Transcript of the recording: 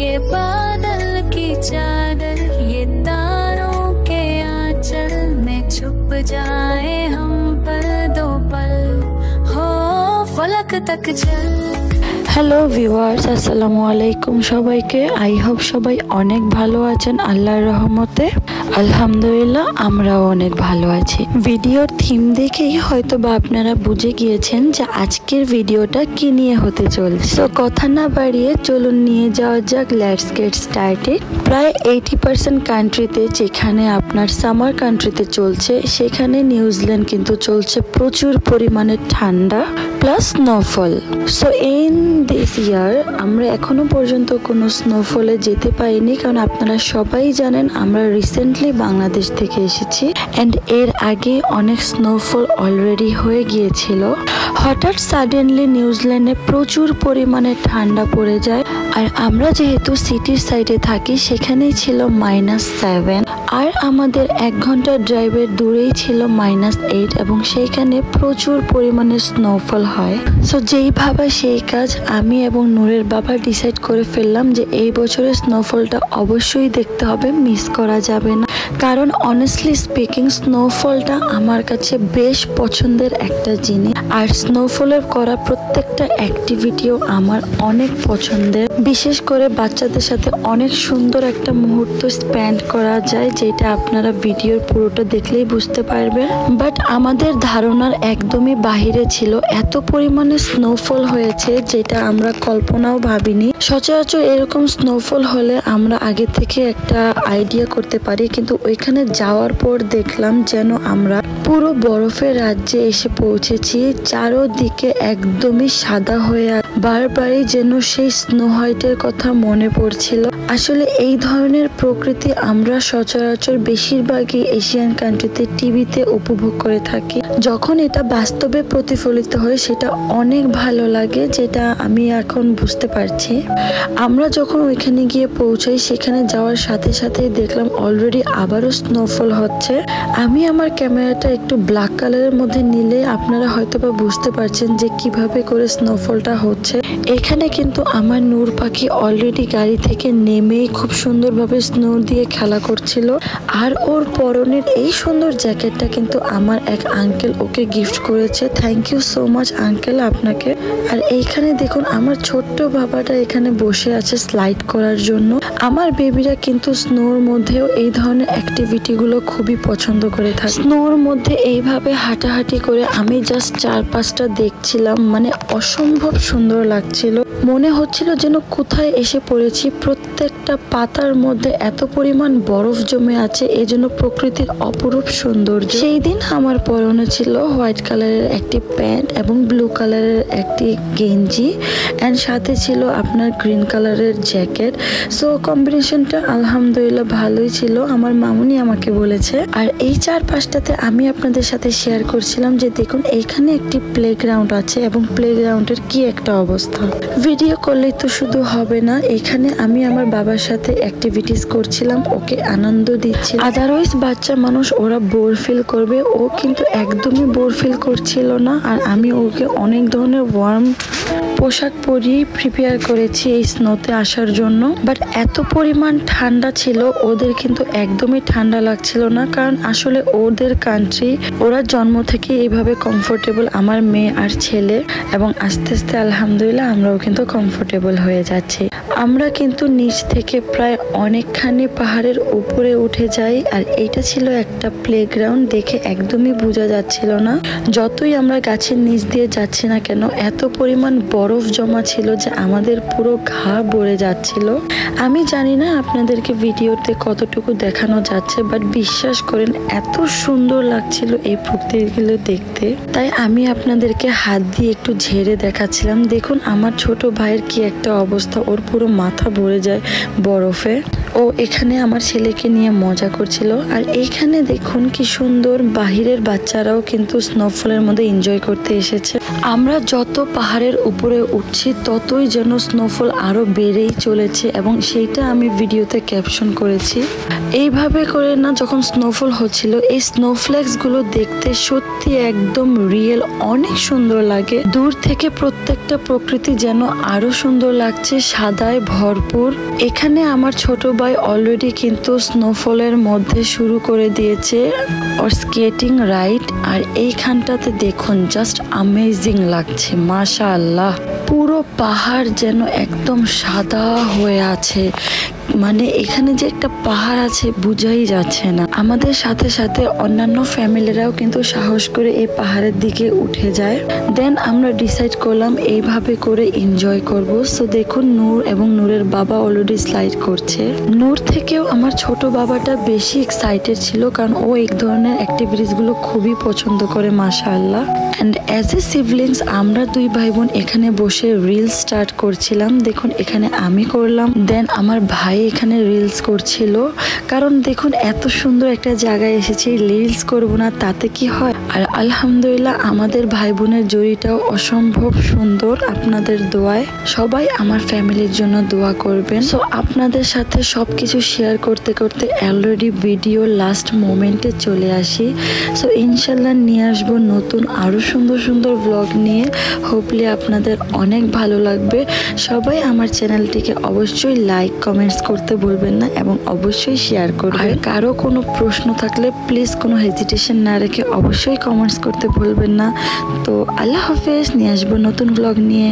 ये बादल की चादर, ये तारों के आंचल में छुप जाए हम पर दो पल, हो फलक तक चल। হ্যালো ভিউয়ার্স, আসসালামু আলাইকুম সবাইকে। আই হোপ সবাই অনেক ভালো আছেন আল্লাহর রহমতে। আলহামদুলিল্লাহ আমরাও অনেক ভালো আছি। ভিডিওর থিম দেখেই হয়তো বা আপনারা বুঝে গিয়েছেন যে আজকের ভিডিওটা কি নিয়ে হতে চলছে। সো কথা না বাড়িয়ে চলুন নিয়ে যাওয়া যাক, লেটস গেট স্টার্টেড। প্রায় 80% কান্ট্রিতে, যেখানে আপনার সামার কান্ট্রিতে চলছে, সেখানে নিউজিল্যান্ড কিন্তু চলছে প্রচুর পরিমাণে ঠান্ডা plus snowfall. So in this ইয়ার আমরা এখনো পর্যন্ত কোনো স্নোফলে যেতে পারিনি, কারণ আপনারা সবাই জানেন আমরা রিসেন্টলি বাংলাদেশ থেকে এসেছি অ্যান্ড এর আগে অনেক স্নোফল অলরেডি হয়ে গিয়েছিল। হঠাৎ সাডেনলি নিউজিল্যান্ডে প্রচুর পরিমাণে ঠান্ডা পড়ে যায়, আর আমরা যেহেতু সিটির সাইডে থাকি সেখানেই ছিল -7, আর আমাদের 1 ঘন্টা ড্রাইভের দূরেই ছিল -8, এবং সেইখানে প্রচুর পরিমাণে স্নোফল হয়। সো যেই ভাবা সেই কাজ, আমি এবং নূরের বাবা ডিসাইড করে ফেললাম যে এই বছরের স্নোফলটা অবশ্যই দেখতে হবে, মিস করা যাবে না। কারণ অনেস্টলি স্পিকিং স্নোফলটা আমার কাছে বেশ পছন্দের একটা জিনিস, আর স্নোফলের করা প্রত্যেকটা অ্যাক্টিভিটিও আমার অনেক পছন্দের। বিশেষ করে বাচ্চাদের সাথে অনেক সুন্দর একটা মুহূর্ত স্পেন্ড করা যায়, যেটা আপনারা ভিডিওর পুরোটা দেখলেই বুঝতে পারবেন। বাট আমাদের ধারণার একদমই বাহিরে ছিল, এত পরিমাণে স্নোফল হয়েছে যেটা আমরা কল্পনাও ভাবিনি। সচরাচর এরকম স্নোফল হলে আমরা আগে থেকে একটা আইডিয়া করতে পারি, কিন্তু ওইখানে যাওয়ার পর দেখলাম যেন আমরা পুরো বরফের রাজ্যে এসে পৌঁছেছি। চারোদিকে একদমই সাদা হয়ে, বারবারই যেন সেই স্নো হোয়াইটের কথা মনে পড়ছিল। আসলে এই ধরনের প্রকৃতি আমরা সচরাচর বেশিরভাগই এশিয়ান কান্ট্রিতে টিভিতে উপভোগ করে থাকি। যখন এটা বাস্তবে প্রতিফলিত হয় সেটা অনেক ভালো লাগে, যেটা আমি এখন বুঝতে পারছি। আমরা যখন ওইখানে গিয়ে পৌঁছাই, সেখানে যাওয়ার সাথে সাথেই দেখলাম অলরেডি আবারও স্নোফল হচ্ছে। আমি আমার ক্যামেরাটা একটু ব্ল্যাক কালারের মধ্যে নিলে আপনারা হয়তো বা বুঝতে পারছেন যে কিভাবে করে স্নোফলটা হচ্ছে। এখানে কিন্তু আমার নূর পাখি অলরেডি গাড়ি থেকে নেমেই খুব সুন্দরভাবে স্নো দিয়ে খেলা করছিল, আর ওর পরনের এই সুন্দর জ্যাকেটটা কিন্তু আমার এক আঙ্কেল ওকে গিফট করেছে। Thank you so much uncle আপনাকে। আর এইখানে দেখুন আমার ছোট্ট বাবাটা এখানে বসে আছে স্লাইড করার জন্য। আমার বেবিরা কিন্তু স্নোর মধ্যেও এই ধরনের অ্যাক্টিভিটিগুলো খুবই পছন্দ করে থাকে। স্নোর মধ্যে এইভাবে হাঁটাহাঁটি করে আমি জাস্ট 4-5টা দেখছিলাম, মানে অসম্ভব সুন্দর লাগছিল। মনে হচ্ছিল যেন কোথায় এসে পড়েছি। প্রত্যেকটা পাতার মধ্যে এত পরিমাণ বরফ জমে আছে, এজন্য প্রকৃতির অপরূপ সৌন্দর্য। সেই দিন আমার পরনে ছিল হোয়াইট কালারের একটি প্যান্ট এবং ব্লু কালারের একটি গেঞ্জি, অ্যান্ড সাথে ছিল আপনার গ্রিন কালারের জ্যাকেট। সো কম্বিনেশনটা আলহামদুলিল্লাহ ভালোই ছিল, আমার মামুনি আমাকে বলেছে। আর এই 4-5টাতে আমি আপনাদের সাথে শেয়ার করছিলাম যে দেখুন এইখানে একটি প্লেগ্রাউন্ড আছে, এবং প্লেগ্রাউন্ডের কি একটা অবস্থা। ভিডিও করলেই তো শুধু হবে না, এখানে আমি আমার বাবার সাথে অ্যাক্টিভিটিস করছিলাম, ওকে আনন্দ দিচ্ছি। আদারওয়াইজ বাচ্চা মানুষ ওরা বোর ফিল করবে, ও কিন্তু একদমই বোর ফিল করছিল না। আর আমি ওকে অনেক ধরনের ওয়ার্ম পোশাক পরিয়ে প্রিপেয়ার করেছি এই স্নোতে আসার জন্য। বাট এত পরিমাণ ঠান্ডা ছিল, ওদের কিন্তু একদমই ঠান্ডা লাগছিল না, কারণ আসলে ওদের কান্ট্রি, ওরা জন্ম থেকে এইভাবে কমফোর্টেবল, আমার মেয়ে আর ছেলে, এবং আস্তে আস্তে আলহামদুলিল্লাহ আমরাও কিন্তু কমফোর্টেবল হয়ে যাচ্ছি। আমরা কিন্তু নিচ থেকে প্রায় অনেকখানি পাহাড়ের উপরে উঠে যাই, আর এটা ছিল একটা প্লেগ্রাউন্ড। দেখে একদমই বোঝা যাচ্ছিল না, যতই আমরা গাছের নিচ দিয়ে যাচ্ছি না কেন এত পরিমাণ বরফ জমা ছিল যে আমাদের পুরো ঘা ভরে যাচ্ছিল। আমি জানি না আপনাদেরকে ভিডিওতে কতটুকু দেখানো যাচ্ছে, বাট বিশ্বাস করেন এত সুন্দর লাগছিল এই প্রকৃতিগুলো দেখতে। তাই আমি আপনাদেরকে হাত দিয়ে একটু ঝেড়ে দেখাচ্ছিলাম। দেখুন আমার ছোট ভাইয়ের কি একটা অবস্থা, ওর পুরো মাথা ভরে যায় বরফে। ও এখানে আমার ছেলেকে নিয়ে মজা করছিল। আর এইখানে দেখুন কি সুন্দর, বাহিরের বাচ্চারাও কিন্তু স্নোফলের মধ্যে এনজয় করতে এসেছে। আমরা যত পাহাড়ের উপরে উঠছি ততই যেন স্নোফল আরো বেড়েই চলেছে, এবং সেইটা আমি ভিডিওতে ক্যাপশন করেছি। এইভাবে করে না যখন স্নোফল হচ্ছিল, এই স্নোফ্লেক্স গুলো দেখতে সত্যি একদম রিয়েল, অনেক সুন্দর লাগে। দূর থেকে প্রত্যেকটা প্রকৃতি যেন আরো সুন্দর লাগছে, সাদায় ভরপুর। এখানে আমার ছোট ভাই অলরেডি কিন্তু স্নোফলের মধ্যে শুরু করে দিয়েছে ওর স্কেটিং রাইড। আর এইখানটাতে দেখুন জাস্ট অ্যামেজিং লাগছে, মাশাআল্লাহ। পুরো পাহাড় যেন একদম সাদা হয়ে আছে, মানে এখানে যে একটা পাহাড় আছে বুঝাই যাচ্ছে না। আমাদের সাথে সাথে অন্যান্য ফ্যামিলিরাও কিন্তু সাহস করে এই পাহাড়ের দিকে উঠে যায়। দেন আমরা ডিসাইড করলাম এইভাবে করে এনজয় করব। সো দেখুন নূর এবং নূরের বাবা অলরেডি স্লাইড করছে। নূর থেকেও আমার ছোট বাবাটা বেশি এক্সাইটেড ছিল, কারণ ও এই ধরনের অ্যাক্টিভিটিস গুলো খুবই পছন্দ করে, মাশাআল্লাহ। অ্যান্ড অ্যাজ এ সিবলিংস আমরা দুই ভাই বোন এখানে বসে রিলস স্টার্ট করছিলাম। দেখুন এখানে আমি করলাম, দেন আমার ভাই এখানে রিলস করছিল। কারণ দেখুন এত সুন্দর একটা জায়গায় এসেছি, রিলস করব না তাতে কি হয়। আর আলহামদুলিল্লাহ আমাদের ভাই বোনের জড়িটাও অসম্ভব সুন্দর। আপনাদের দোয়ায় সবাই আমার ফ্যামিলির জন্য দোয়া করবেন। সো আপনাদের সাথে সবকিছু শেয়ার করতে করতে অলরেডি ভিডিও লাস্ট মোমেন্টে চলে আসি। সো ইনশাল্লাহ নিয়ে আসবো নতুন আরো সুন্দর সুন্দর ব্লগ নিয়ে। হোপলি আপনাদের অনেক ভালো লাগবে। সবাই আমার চ্যানেলটিকে অবশ্যই লাইক কমেন্টস করতে ভুলবেন না, এবং অবশ্যই শেয়ার করবেন। আর কারো কোনো প্রশ্ন থাকলে প্লিজ কোনো হেজিটেশন না রেখে অবশ্যই কমেন্টস করতে ভুলবেন না। তো আল্লাহ হাফেজ, নিয়ে আসবো নতুন ব্লগ নিয়ে।